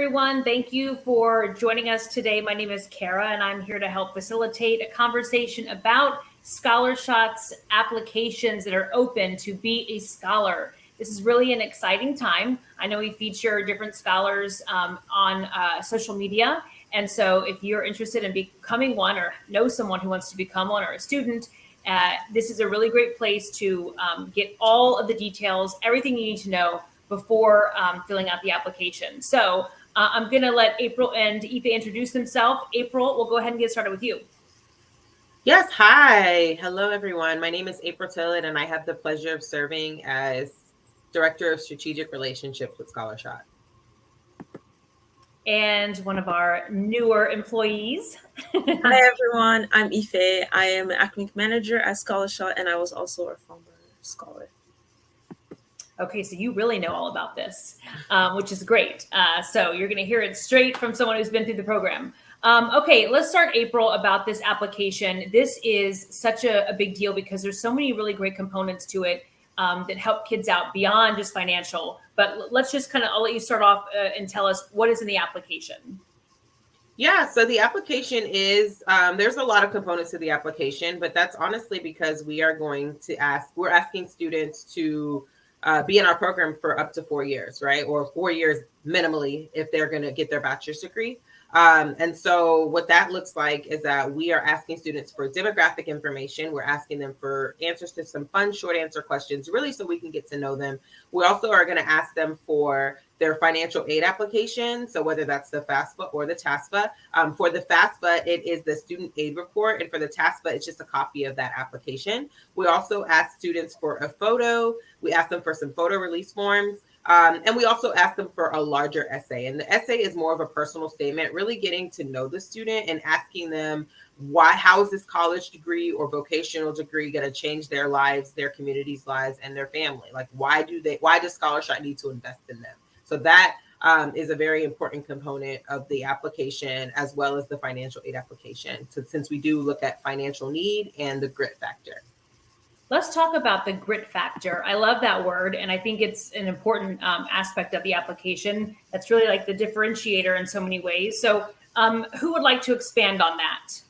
everyone. Thank you for joining us today. My name is Kara, and I'm here to help facilitate a conversation about ScholarShot's applications that are open to be a scholar. This is really an exciting time. I know we feature different scholars on social media. And so if you're interested in becoming one or know someone who wants to become one or a student, this is a really great place to get all of the details, everything you need to know before filling out the application. So I'm going to let April and Ife introduce themselves. April, we'll go ahead and get started with you. Yes, hi. Hello, everyone. My name is April Tillett, and I have the pleasure of serving as Director of Strategic Relationships with ScholarShot. And one of our newer employees. Hi, everyone. I'm Ife. I am an academic manager at ScholarShot, and I was also a former scholar. Okay, so you really know all about this, which is great. So you're going to hear it straight from someone who's been through the program. Okay, let's start, April, about this application. This is such a big deal because there's so many really great components to it that help kids out beyond just financial. But let's just I'll let you start off and tell us what is in the application. Yeah, so the application is, there's a lot of components to the application, but that's honestly because we're asking students to be in our program for up to 4 years, right? Or 4 years minimally if they're going to get their bachelor's degree. And so what that looks like is that we are asking students for demographic information. We're asking them for answers to some fun short answer questions, really so we can get to know them. We also are going to ask them for their financial aid application. So whether that's the FAFSA or the TASFA. For the FAFSA, it is the student aid report. And for the TASFA, it's just a copy of that application. We also ask students for a photo. We ask them for some photo release forms. And we also ask them for a larger essay. And the essay is more of a personal statement, really getting to know the student and asking them how is this college degree or vocational degree going to change their lives, their community's lives, and their family? Like, why does ScholarShot need to invest in them? So that is a very important component of the application, as well as the financial aid application. So since we do look at financial need and the grit factor. Let's talk about the grit factor. I love that word, and I think it's an important aspect of the application. That's really like the differentiator in so many ways. So who would like to expand on that?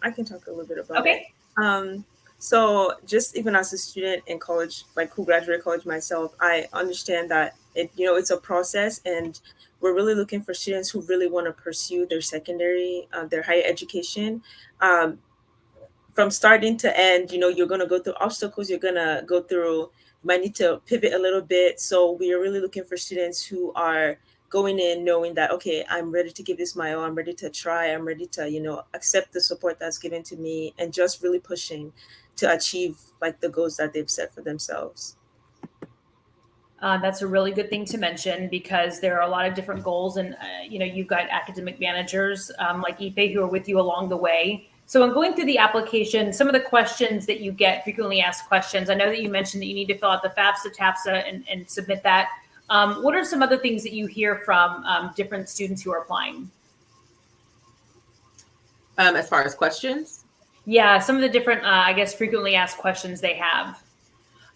I can talk a little bit about it. So just even as a student in college, like who graduated college myself, I understand that it's a process, and we're really looking for students who really want to pursue their secondary, their higher education. From starting to end, you're going to go through obstacles. You're going to go through, you might need to pivot a little bit. So we are really looking for students who are going in knowing that, okay, I'm ready to give this my all. I'm ready to try. I'm ready to, accept the support that's given to me, and just really pushing to achieve like the goals that they've set for themselves. That's a really good thing to mention, because there are a lot of different goals, and you've got academic managers like Ife who are with you along the way. So in going through the application, some of the questions that you get, frequently asked questions, I know that you mentioned that you need to fill out the FAFSA, TAFSA, and submit that. What are some other things that you hear from different students who are applying? As far as questions? Yeah, some of the different, frequently asked questions they have.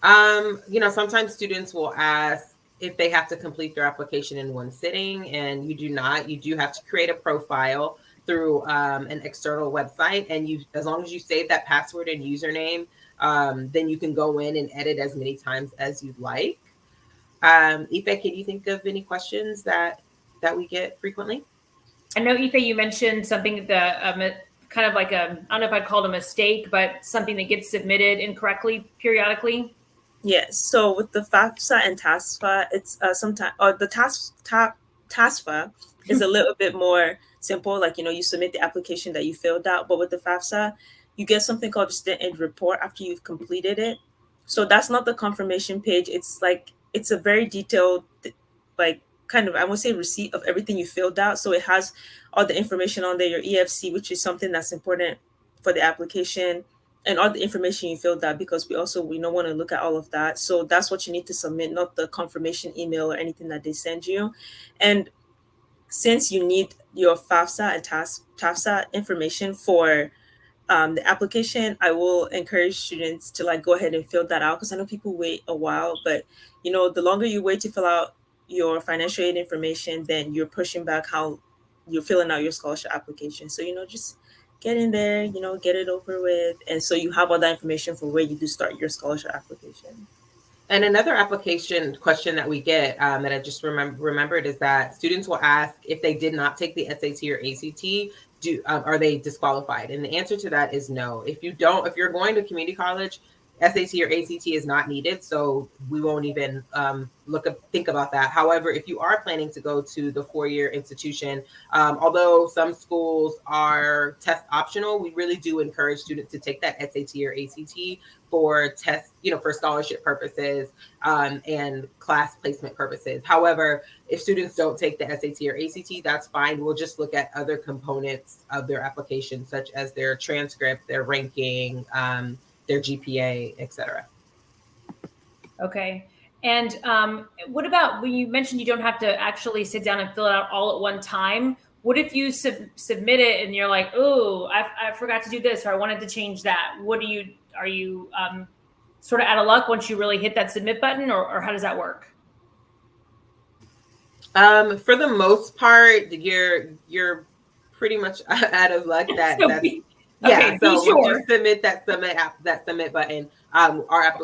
Sometimes students will ask if they have to complete their application in one sitting, and you do not. You do have to create a profile through an external website, and as long as you save that password and username, then you can go in and edit as many times as you'd like. Ife, can you think of any questions that we get frequently? I know, Ife, you mentioned something that kind of like I don't know if I'd call it a mistake, but something that gets submitted incorrectly periodically. Yes. So with the FAFSA and TASFA, it's sometimes, or the TASFA is a little bit more simple. Like, you submit the application that you filled out, but with the FAFSA, you get something called a student aid report after you've completed it. So that's not the confirmation page. It's a very detailed, like, kind of, I would say, receipt of everything you filled out. So it has all the information on there, your EFC, which is something that's important for the application, and all the information you filled out, because we don't want to look at all of that. So that's what you need to submit, not the confirmation email or anything that they send you. And since you need your FAFSA and TAFSA information for the application, I will encourage students to go ahead and fill that out, because I know people wait a while, but the longer you wait to fill out your financial aid information, then you're pushing back how you're filling out your scholarship application. So, just get in there, get it over with. And so you have all that information for where you do start your scholarship application. And another application question that we get that I just remembered is that students will ask if they did not take the SAT or ACT, are they disqualified? And the answer to that is no. If you're going to community college, SAT or ACT is not needed, so we won't even think about that. However, if you are planning to go to the 4-year institution, although some schools are test optional, we really do encourage students to take that SAT or ACT for test, for scholarship purposes and class placement purposes. However, if students don't take the SAT or ACT, that's fine. We'll just look at other components of their application, such as their transcript, their ranking, their GPA, etc. Okay. And what about when you mentioned you don't have to actually sit down and fill it out all at one time? What if you submit it and you're like, oh, I forgot to do this, or I wanted to change that? Are you sort of out of luck once you really hit that submit button, or how does that work? For the most part, you're pretty much out of luck. So sure. once you submit that submit button,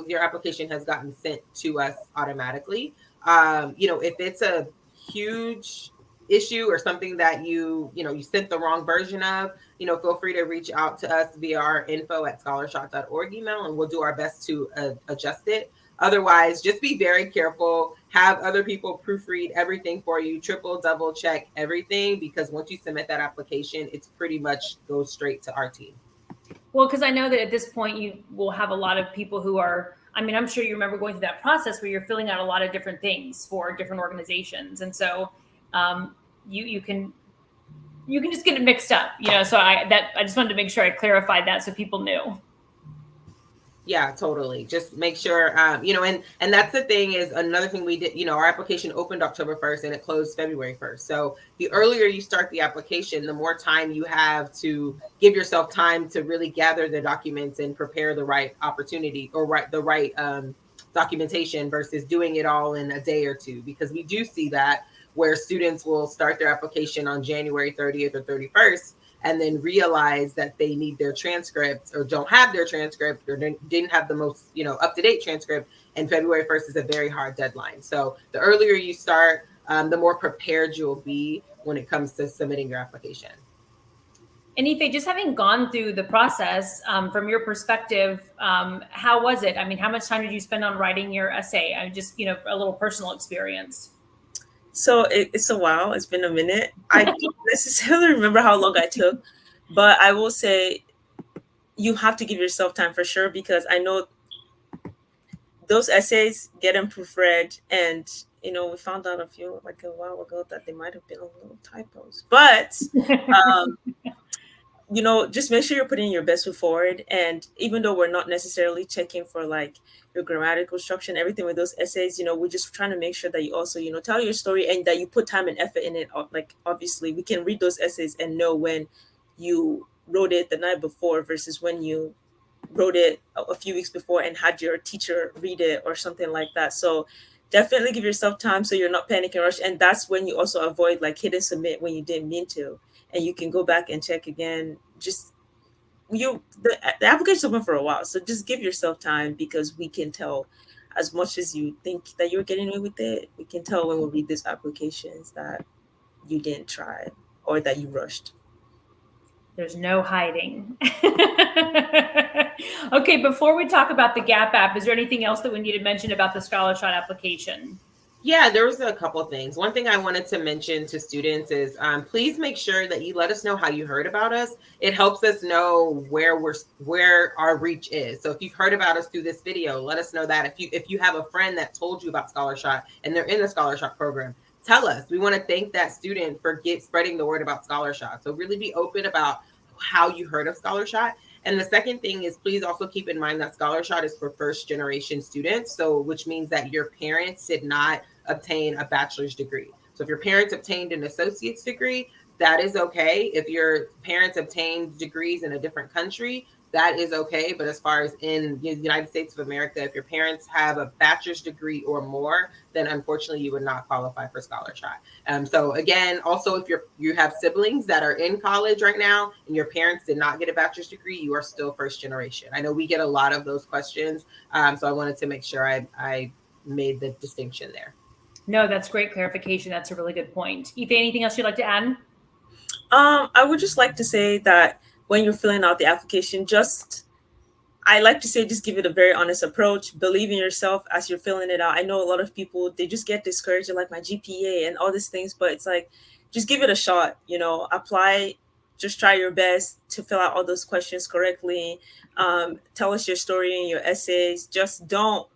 your application has gotten sent to us automatically. If it's a huge issue or something that you sent the wrong version of, feel free to reach out to us via our info@scholarshot.org email, and we'll do our best to adjust it. Otherwise, just be very careful. Have other people proofread everything for you, double check everything, because once you submit that application, it's pretty much goes straight to our team. Well, because I know that at this point you will have a lot of people who are, I'm sure you remember going through that process where you're filling out a lot of different things for different organizations. And so you can just get it mixed up, so I just wanted to make sure I clarified that so people knew. Yeah, totally. Just make sure, and that's the thing is another thing we did, our application opened October 1st and it closed February 1st. So the earlier you start the application, the more time you have to give yourself time to really gather the documents and prepare the right opportunity or the right documentation versus doing it all in a day or two, because we do see that where students will start their application on January 30th or 31st and then realize that they need their transcripts or don't have their transcript or didn't have the most, up-to-date transcript. And February 1st is a very hard deadline. So the earlier you start, the more prepared you'll be when it comes to submitting your application. And Ife, just having gone through the process, from your perspective, how was it? How much time did you spend on writing your essay? Just, a little personal experience. So it's a while. It's been a minute. I don't necessarily remember how long I took, but I will say you have to give yourself time for sure, because I know those essays, get them proofread, and we found out a while ago that they might have been a little typos, but just make sure you're putting your best foot forward. And even though we're not necessarily checking for your grammatical structure and everything with those essays, we're just trying to make sure that you also, tell your story and that you put time and effort in it. Obviously we can read those essays and know when you wrote it the night before versus when you wrote it a few weeks before and had your teacher read it or something like that. So definitely give yourself time so you're not panic and rush. And that's when you also avoid hit and submit when you didn't mean to. And you can go back and check again. Just the application's open for a while, so just give yourself time, because we can tell, as much as you think that you're getting away with it, we can tell when we read these applications that you didn't try or that you rushed. There's no hiding. Okay, before we talk about the GAP app, is there anything else that we need to mention about the ScholarShot application? Yeah, there was a couple of things. One thing I wanted to mention to students is please make sure that you let us know how you heard about us. It helps us know where our reach is. So if you've heard about us through this video, let us know that. If you have a friend that told you about ScholarShot and they're in the ScholarShot program, tell us. We want to thank that student for spreading the word about ScholarShot. So really be open about how you heard of ScholarShot. And the second thing is, please also keep in mind that ScholarShot is for first generation students. So which means that your parents did not obtain a bachelor's degree. So if your parents obtained an associate's degree, that is okay. If your parents obtained degrees in a different country, that is okay. But as far as in the United States of America, if your parents have a bachelor's degree or more, then unfortunately you would not qualify for ScholarShot. So again, also if you have siblings that are in college right now and your parents did not get a bachelor's degree, you are still first generation. I know we get a lot of those questions, so I wanted to make sure I made the distinction there. No, that's great clarification. That's a really good point. Aoife, anything else you'd like to add? I would just like to say that when you're filling out the application, I like to say just give it a very honest approach. Believe in yourself as you're filling it out. I know a lot of people, they just get discouraged, like my GPA and all these things, but it's like, just give it a shot, apply, just try your best to fill out all those questions correctly. Tell us your story in your essays. Just don't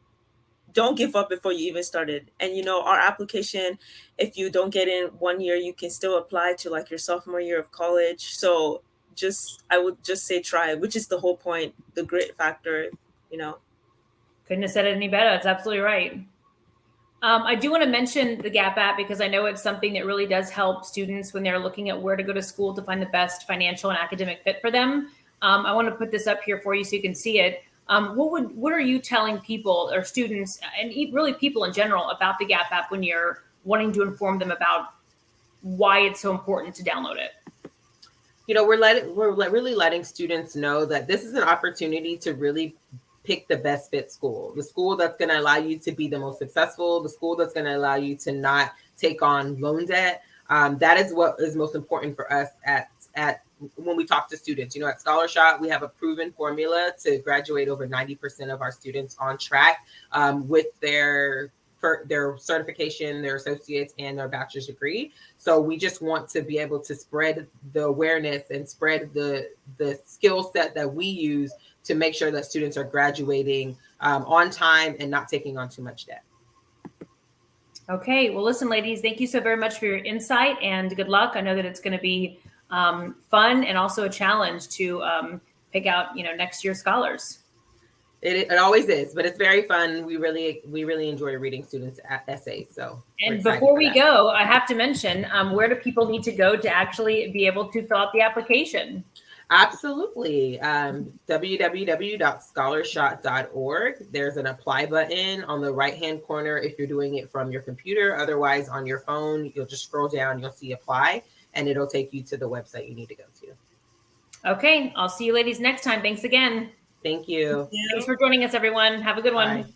give up before you even started. And our application, if you don't get in 1 year, you can still apply to like your sophomore year of college. So I would just say try, which is the whole point, the grit factor. Couldn't have said it any better. That's absolutely right. I do want to mention the GAP app because I know it's something that really does help students when they're looking at where to go to school to find the best financial and academic fit for them. I want to put this up here for you so you can see it. What are you telling people or students and really people in general about the GAP app when you're wanting to inform them about why it's so important to download it? We're really letting students know that this is an opportunity to really pick the best fit school, the school that's going to allow you to be the most successful, the school that's going to allow you to not take on loan debt. That is what is most important for us at when we talk to students. At ScholarShot, we have a proven formula to graduate over 90% of our students on track with their certification, their associates, and their bachelor's degree. So we just want to be able to spread the awareness and spread the skill set that we use to make sure that students are graduating on time and not taking on too much debt. Okay. Well, listen, ladies, thank you so very much for your insight and good luck. I know that it's going to be fun and also a challenge to pick out, next year's scholars. It always is, but it's very fun. We really enjoy reading students' essays. So, and before we go, I have to mention where do people need to go to actually be able to fill out the application? Absolutely. www.scholarshot.org. There's an apply button on the right-hand corner if you're doing it from your computer. Otherwise, on your phone, you'll just scroll down, you'll see apply, and it'll take you to the website you need to go to. Okay. I'll see you ladies next time. Thanks again. Thank you. Thanks for joining us, everyone. Have a good one. Bye.